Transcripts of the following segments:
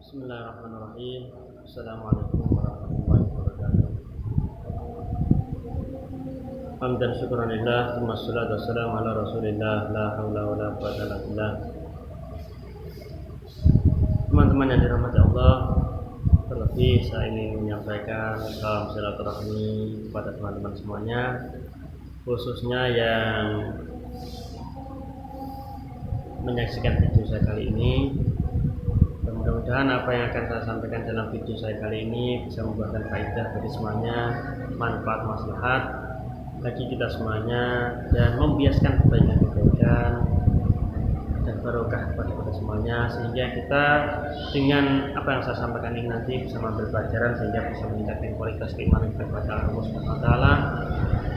Bismillahirrahmanirrahim. Assalamualaikum warahmatullahi wabarakatuh. Hamdan syukranillah, tsumma sholatu wassalamu ala Rasulillah, la haula wala quwwata illa billah. Teman-teman yang dirahmati Allah, terlebih saya ingin menyampaikan salam silaturahmi kepada teman-teman semuanya, khususnya yang menyaksikan video saya kali ini. Mudah-mudahan apa yang akan saya sampaikan dalam video saya kali ini bisa membuahkan faedah bagi semuanya, manfaat maslahat bagi kita semuanya, dan membiaskan kebaikan-kebaikan dan barokah bagi kita semuanya, sehingga kita dengan apa yang saya sampaikan ini nanti bisa mengambil pelajaran sehingga bisa meningkatkan kualitas keimanan kita kepada Allah Subhanahu wa taala,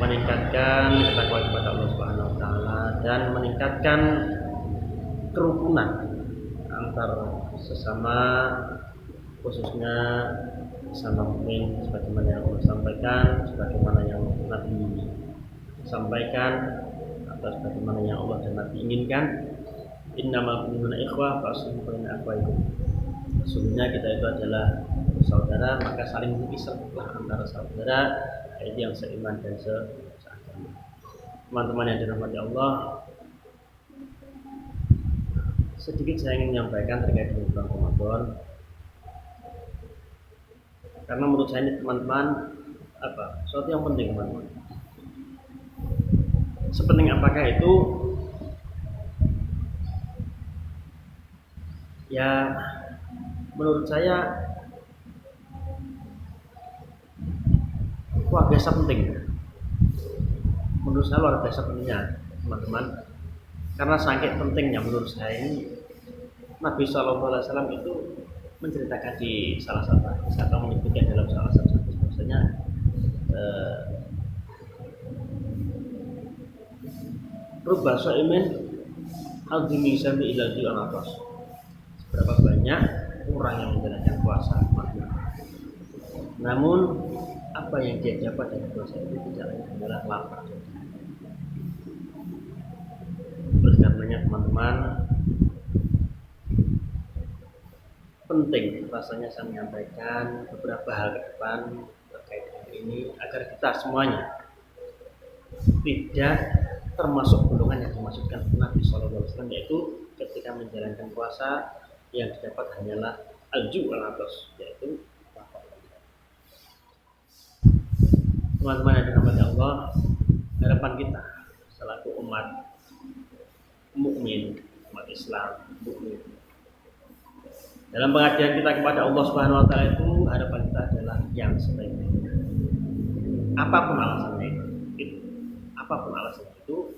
meningkatkan ketakwaan kepada Allah Subhanahu wa taala, dan meningkatkan kerukunan antar sesama, khususnya sesama mukmin, sebagaimana yang Allah sampaikan, sebagaimana yang Nabi sampaikan, atau sebagaimana yang Allah dan Nabi inginkan. Innamal mu'minuna ikhwah fa'aslihu baina akhawaykum. Sesungguhnya kita itu adalah saudara, maka saling mengisahlah antara saudara, yaitu yang seiman dan seagama. Teman-teman yang dirahmati Allah, sedikit saya ingin menyampaikan terkait dengan bulan Ramadan, karena menurut saya ini teman-teman sesuatu yang penting, teman-teman. Sepenting apakah itu? Ya, menurut saya luar biasa penting. Menurut saya luar biasa pentingnya, teman-teman. Karena saking pentingnya menurut saya ini, Nabi SAW itu menceritakan di salah satu hadis atau menyebutkan dalam salah satu hadis bahwasanya rubba shaimin azmi sami ila al-atas. Berapa banyak orang yang menjalankan puasa, namun apa yang dia dapat dari puasa itu tidak lain adalah lapar. Oleh karenanya teman-teman, penting rasanya saya menyampaikan beberapa hal ke depan terkait dengan ini, agar kita semuanya tidak termasuk golongan yang dimaksudkan Nabi SAW, yaitu ketika menjalankan puasa yang didapat hanyalah al-ju' al-atas, yaitu lapar. Teman-teman yang dirahmati Allah, harapan kita selaku umat mukmin, umat Islam mukmin, dalam pengajian kita kepada Allah Subhanahu wa taala itu, harapan kita adalah yang sebaik-baiknya. Apapun alasannya itu,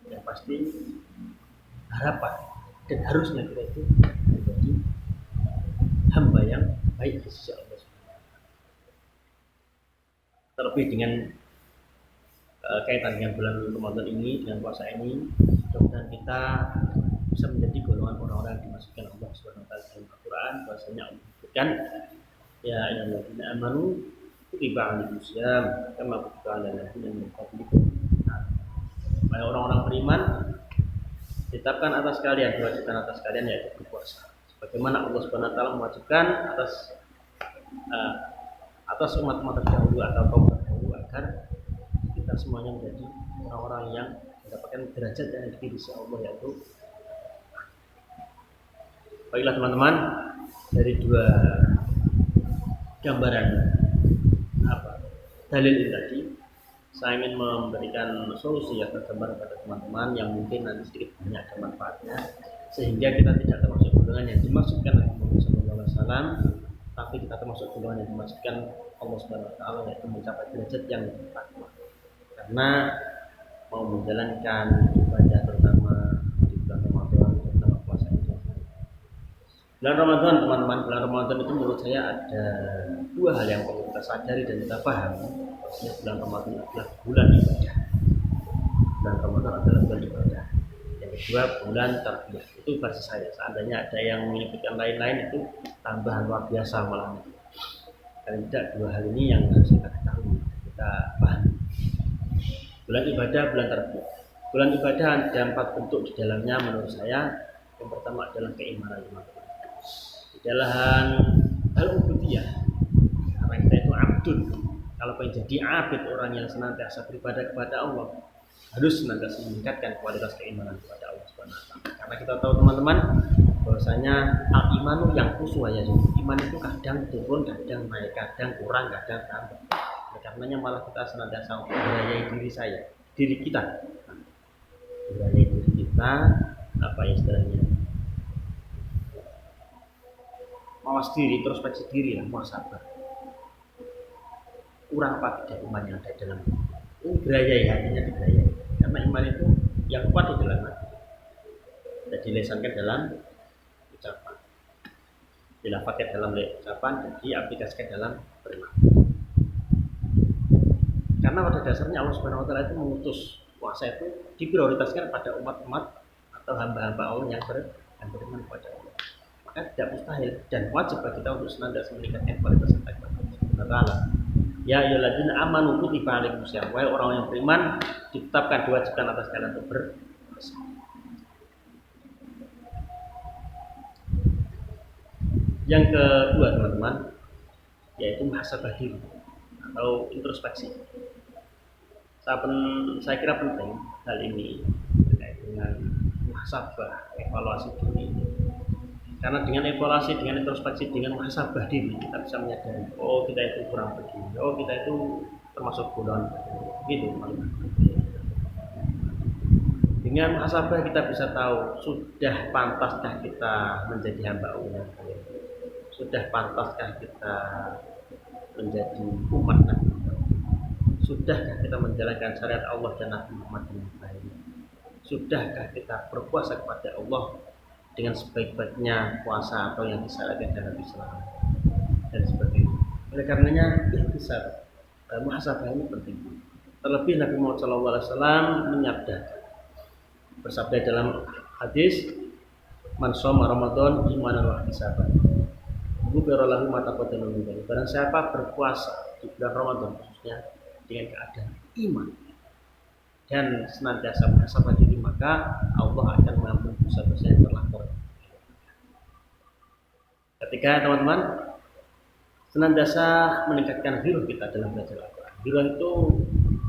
yang pasti harapan dan harusnya kita itu menjadi hamba yang baik di sisi Allah Subhanahu wa taala. Terlebih dengan kaitan dengan bulan Ramadan ini, dengan puasa ini, mudah-mudahan kita bisa menjadi golongan orang-orang yang dimasukkan Allah Subhanahu wa taala dalam Al-Qur'an. Bahwasanya Allah menyebutkan, ya ayyuhalladzina amanu kutiba alaikumusiyam kama kutiba alal ladzina min qablikum. Wahai orang-orang beriman, ditetapkan atas kalian, diwajibkan atas kalian, yaitu berpuasa. Sebagaimana Allah Subhanahu wa taala mewajibkan atas umat-umat terdahulu atau kaum terdahulu, agar kita semuanya menjadi orang-orang yang mendapatkan derajat yang tinggi di sisi Allah, yaitu. Baiklah teman-teman, dari dua gambaran dalil ini tadi, saya ingin memberikan solusi yang tergambar kepada teman-teman yang mungkin nanti sedikit banyak ada manfaatnya, sehingga kita tidak termasuk golongan yang dimaksudkan oleh Muhammad SAW, tapi kita termasuk golongan yang dimaksudkan Allah Subhanahu wa taala, yaitu mencapai derajat yang takwa. Karena mau menjalankan ibadah, terutama di bulan Ramadan, terutama puasa itu. Bulan Ramadan, teman-teman, bulan Ramadan itu menurut saya ada dua hal yang perlu kita sadari dan kita pahami. Bahwasanya bulan Ramadan adalah bulan ibadah. Bulan Ramadan adalah bulan ibadah. Yang kedua, bulan tarbiyah. Itu versi saya. Seandainya ada yang menyebutkan lain-lain, itu tambahan luar biasa malah. Dan tidak, dua hal ini yang harus kita ketahui, kita pahami. Bulan ibadah, bulan tarbiyah. Bulan ibadah ada 4 bentuk di dalamnya menurut saya. Yang pertama adalah keimanan. di dalam hal ubudiyah. Karena kita itu abdun. Kalau pengen jadi abid, orang yang senantiasa beribadah kepada Allah, harus senantiasa meningkatkan kualitas keimanan kepada Allah Subhanahu wa taala. Karena kita tahu teman-teman bahwasanya al-imanu yang khusyuk ya. Iman itu kadang turun, kadang naik, kadang kurang, kadang tambah. Karenanya malah kita senantiasa memberayai diri kita. Memberayai diri kita, apa ya istilahnya? Mawas diri, introspeksi diri lah, muhasabah. Kurang apa tidak iman yang ada dalam ini, berayai hatinya diberayai. Karena iman itu yang kuat di dalam hati. Dan dilesankan dalam ucapan, dilafatkan dalam ucapan, dan diaplikasikan dalam perilaku. Karena pada dasarnya Allah Subhanahu wa taala itu mengutus puasa itu diprioritaskan pada umat-umat atau hamba-hamba Allah yang beriman kepada Allah. Maka tidak mustahil dan wajib bagi kita untuk senantiasa meningkatkan kualitas kita kepada Allah Subhanahu wa taala. Ya ayyuhalladzina amanu kutiba alaikumusiyam. Wahai orang yang beriman, ditetapkan diwajibkan atas kalian untuk berpuasa. Yang kedua teman-teman, yaitu muhasabah diri atau introspeksi. Saya kira penting hal ini terkait dengan muhasabah, evaluasi diri. Karena dengan evaluasi, dengan introspeksi, dengan muhasabah diri, kita bisa menyadari, oh kita itu kurang begini, oh kita itu termasuk golongan gitu. Dengan muhasabah kita bisa tahu sudah pantaskah kita menjadi hamba Allah, sudah pantaskah kita menjadi umat Nabi, sudahkah kita menjalankan syariat Allah dan Nabi Muhammad dengan baik, sudahkah kita berpuasa kepada Allah dengan sebaik-baiknya puasa atau yang disarankan dalam Islam dan sebagainya. Oleh karenanya ikhtisar muhasabah ini penting. Terlebih Nabi Muhammad SAW menyabdakan, bersabda dalam hadis, man shoma Ramadan imanan wa ihtisaban ghufira lahu ma taqaddama min dhanbi. Barang siapa berpuasa di bulan Ramadan khususnya dengan keadaan iman dan senantiasa muhasabah diri, maka Allah akan mengampuni dosa-dosa yang telah terjadi. Ketika teman-teman senantiasa meningkatkan hirup kita dalam belajar Al-Quran. Hirup itu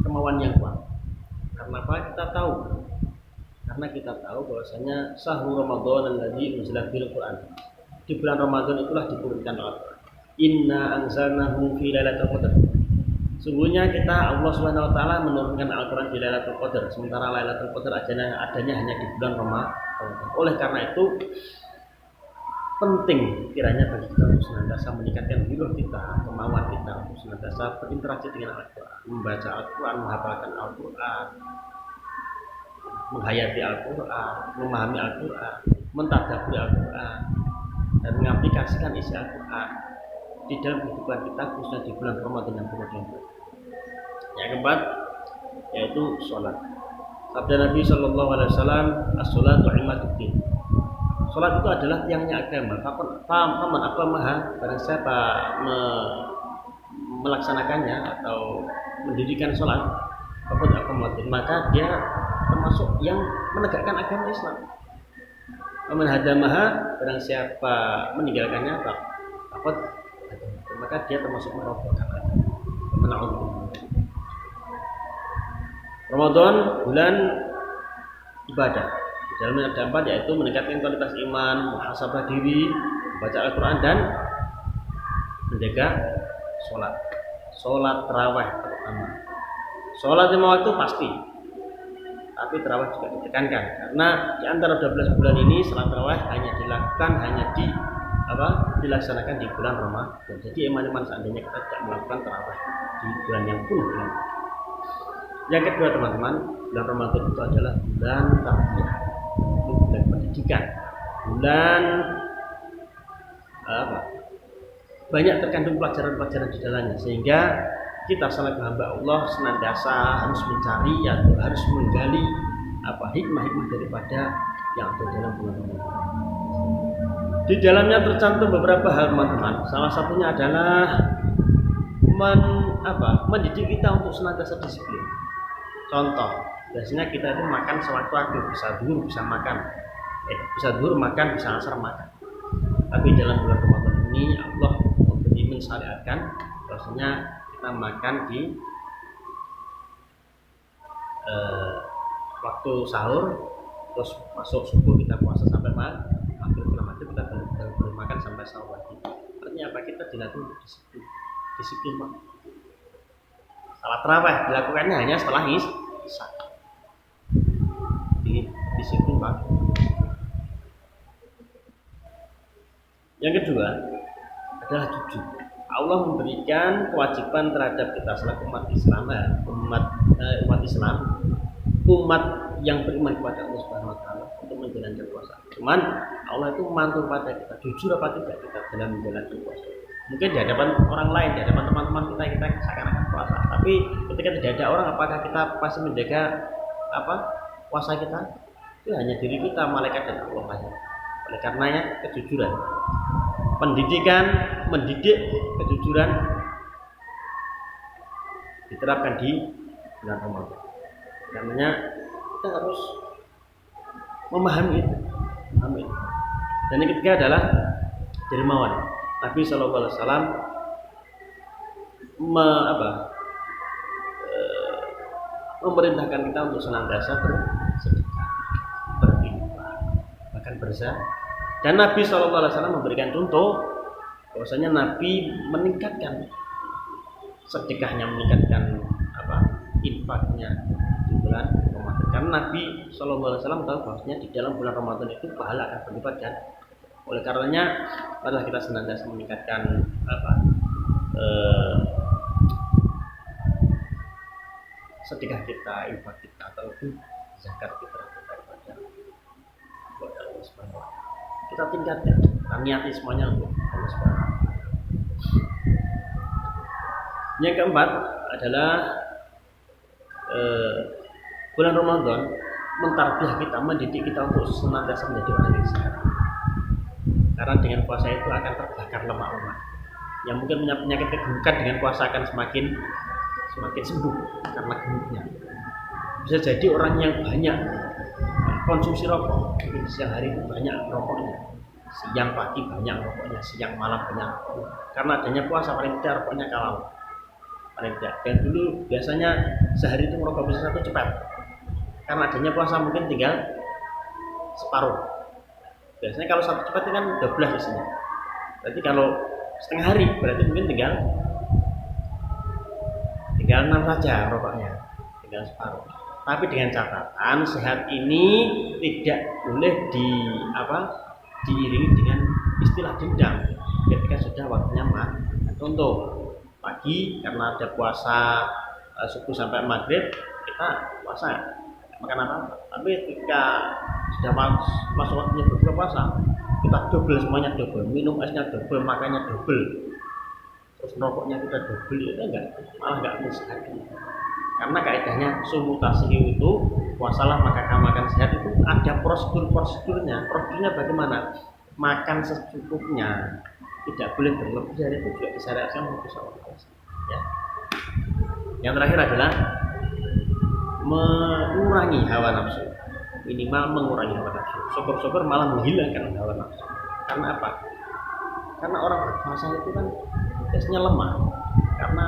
kemauan yang kuat. Karena apa? Karena kita tahu bahwasanya sahur Ramadan alladzi unzila fil Quran. Di bulan Ramadan itulah diturunkan Al-Quran. Inna anzalnahu fi lailatul qadar. Sungguhnya kita Allah Subhanahu wa taala menurunkan Al-Quran di Lailatul Qadar, sementara Lailatul Qadar adanya hanya di bulan Ramadan. Oleh karena itu penting kiranya bagi kita untuk senantiasa meningkatkan hirup kita, kemauan kita untuk senantiasa berinteraksi dengan Al-Quran, membaca Al-Quran, menghafalkan Al-Quran, menghayati Al-Quran, memahami Al-Quran, mentadabburi Al-Quran, dan mengaplikasikan isi Al-Quran di dalam kehidupan kita khususnya di bulan Ramadan yang penuh dengan. Yang keempat yaitu sholat. Sabda Nabi Shallallahu Alaihi Wasallam, as-sholatu imaduddin. Sholat itu adalah tiangnya agama. Faman aqamaha, barang siapa melaksanakannya atau mendirikan sholat, faqad aqamaddin, maka dia termasuk yang menegakkan agama Islam. Faman hadamaha, barang siapa meninggalkannya, faqad, maka dia termasuk merobohkan agama. Ramadan bulan ibadah. Di dalamnya ada 4, yaitu meningkatkan kualitas iman, muhasabah diri, membaca Al-Quran, dan menjaga sholat. Sholat tarawih terutama. Sholat 5 waktu pasti, tapi tarawih juga ditekankan. Karena di antara 12 bulan ini sholat tarawih hanya dilaksanakan di bulan Ramadan. Jadi iman seandainya kita tidak melakukan tarawih di bulan yang penuh. Yang kedua teman-teman, bulan Ramadan itu adalah bulan tarbiyah, itu bulan pendidikan, bulan banyak terkandung pelajaran-pelajaran di dalamnya, sehingga kita selaku hamba Allah senantiasa harus mencari atau harus menggali hikmah-hikmah daripada yang ada dalam bulan Ramadan. Di dalamnya tercantum beberapa hal teman-teman. Salah satunya adalah mendidik kita untuk senantiasa disiplin. Contoh, biasanya kita itu makan sewaktu-waktu, bisa duhur, bisa makan, bisa asar makan. Tapi dalam bulan Ramadan ini Allah memberi mensyariatkan bahwasanya kita makan di waktu sahur, terus masuk subuh kita puasa sampai maghrib, setelah maghrib kita boleh makan sampai sahur lagi. Artinya apa? Kita dilatih untuk disiplin Pak. Salat tarawih dilakukannya hanya setelah isya. Disiplin Pak. Yang kedua adalah jujur. Allah memberikan kewajiban terhadap kita selaku umat Islam, umat yang beriman kepada Allah Subhanahu wa taala untuk menjalankan puasa. Cuman Allah itu mantul pada kita, jujur apa tidak kita dalam menjalankan puasa. Mungkin di hadapan orang lain, di hadapan teman-teman kita seakan-akan puasa. Tapi ketika tidak ada orang, apakah kita pasti menjaga puasa kita? Itu hanya diri kita, malaikat dan Allah saja. Oleh karenanya kejujuran, mendidik kejujuran diterapkan di bulan Ramadan. Karenanya kita harus memahami itu. Dan yang ketiga adalah dermawan. Nabi Shallallahu Alaihi Wasallam memerintahkan kita untuk senantiasa bersedekah, berinfak, bahkan berzakat. Dan Nabi Shallallahu Alaihi Wasallam memberikan contoh bahwasanya Nabi meningkatkan sedekahnya, meningkatkan infaknya di bulan Ramadan. Karena Nabi Shallallahu Alaihi Wasallam tahu bahwasanya di dalam bulan Ramadan itu pahala akan berlipat kan. Oleh karenanya adalah kita senantiasa meningkatkan sedekah kita, infak kita, atau zakat kita kepada Allah Subhanahu wa taala. Kita tingkatkan, kita niati semuanya untuk Allah Subhanahu wa taala. Yang keempat adalah bulan Ramadan mentarbiyah kita, mendidik kita untuk senantiasa menjadi orang yang sehat. Karena dengan puasa itu akan terbakar lemak-lemak. Yang mungkin punya penyakit kegemukan dengan puasa akan semakin sembuh karena gemuknya. Bisa jadi orang yang banyak konsumsi rokok, mungkin siang hari itu banyak rokoknya, siang pagi banyak rokoknya, siang malam banyak rokoknya. Karena adanya puasa paling tidak rokoknya kalau paling tidak. Dan dulu biasanya sehari itu merokok bisa satu cepat. Karena adanya puasa mungkin tinggal separuh. Biasanya kalau satu cepat itu kan 12 isinya. Berarti kalau setengah hari berarti mungkin tinggal 6 saja rokoknya, tinggal separuh. Tapi dengan catatan sehat ini tidak boleh diiringi dengan istilah dendam ketika sudah waktunya makan. Contoh pagi karena ada puasa subuh sampai maghrib kita puasa makan apa? Tapi ketika sudah masuk waktunya berbuka puasa kita double, semuanya double, minum esnya double, makannya double, terus rokoknya kita double, itu malah enggak sehat. Karena kaidahnya sumutasi itu puasalah maka kamu akan sehat, itu ada prosedurnya bagaimana? Makan secukupnya, tidak boleh berlebih dari itu juga disyariatkan untuk seorang puasa. Ya. Yang terakhir adalah mengurangi hawa nafsu, minimal mengurangi hawa nafsu. Syukur-syukur malah menghilangkan hawa nafsu. Karena apa? Karena orang berpuasa itu kan biasanya lemah, karena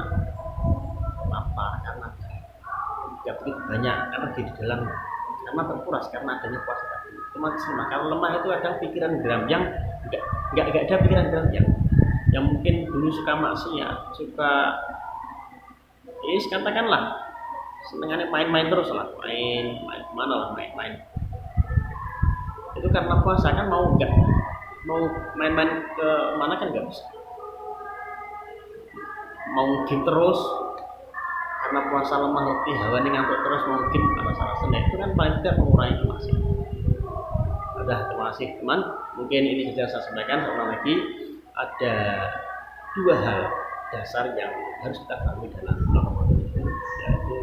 lapar, karena tidak begitu banyak energi di dalam, karena terkuras karena adanya puasa tadi. Otomatis lemah. Kalau lemah itu ada pikiran geram yang nggak ada pikiran geram yang mungkin dulu suka maksiat, suka katakanlah senengannya main-main terus lah, main mana lah, main. Itu karena puasa kan mau main-main ke mana kan nggak bisa, mau game terus karena puasa lemah letih, hawa ini ngantuk terus, mau game karena salah seneng, itu kan paling tidak mengurangi maksiat. Terima kasih teman, mungkin ini sudah saya sampaikan. Seorang lagi ada 2 hal dasar yang harus kita pahami dalam bulan Ramadan itu, yaitu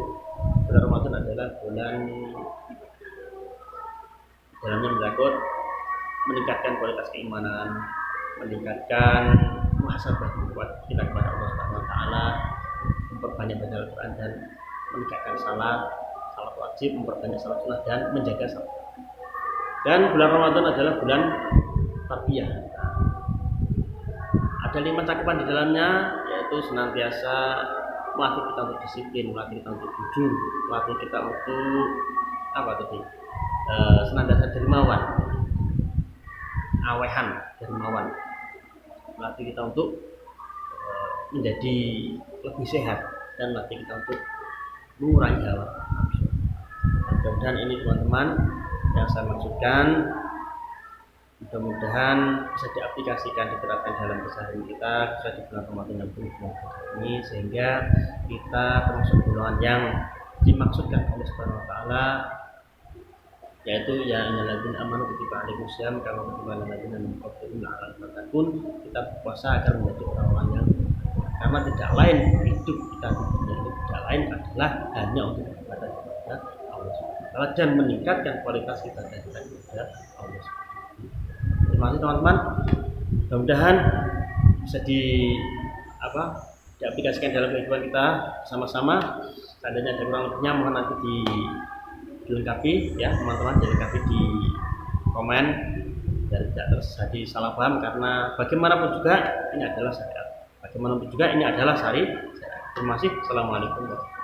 bulan Ramadan adalah bulan dalamnya menyangkut meningkatkan kualitas keimanan, meningkatkan muhasabah kita kepada Allah Subhanahu wa taala, memperbanyak baca Al-Qur'an dan meningkatkan salat wajib, memperbanyak salat sunnah dan menjaga salat. Dan bulan Ramadan adalah bulan tarbiyah, ada 5 cakupan di dalamnya, yaitu senantiasa melatih kita untuk disiplin, melatih kita untuk jujur, melatih kita untuk apa tadi? Senantiasa dermawan, awehan, dermawan, melatih kita untuk menjadi lebih sehat dan melatih kita untuk mengurangi hawa. Mudah-mudahan ini teman-teman yang saya maksudkan, mudah-mudahan bisa diaplikasikan, diterapkan dalam keseharian kita, bisa di bulan Ramadan yang penuh ini, sehingga kita termasuk golongan yang dimaksudkan oleh Subhanahu wa taala, yaitu ya innalladzina amanu kutiba alaikumusiyam kama kutiba alal ladzina min qablikum la'allakum tattaqun. Kita berpuasa agar menjadi orang-orang yang, karena tidak lain hidup kita di dunia ini tidak lain adalah hanya untuk beribadah kepada Allah Subhanahu wa taala dan meningkatkan kualitas ibadah kita kepada Allah Subhanahu wa taala. Terima kasih teman-teman. Mudah-mudahan bisa diaplikasikan dalam kehidupan kita sama-sama. Seandainya ada kurang lebihnya mohon nanti dilengkapi ya teman-teman, dilengkapi di komen dan tidak terjadi salah paham, karena bagaimanapun juga ini adalah syariat. Bagaimanapun juga ini adalah syariat. Terima kasih. Assalamualaikum warahmatullahi wabarakatuh.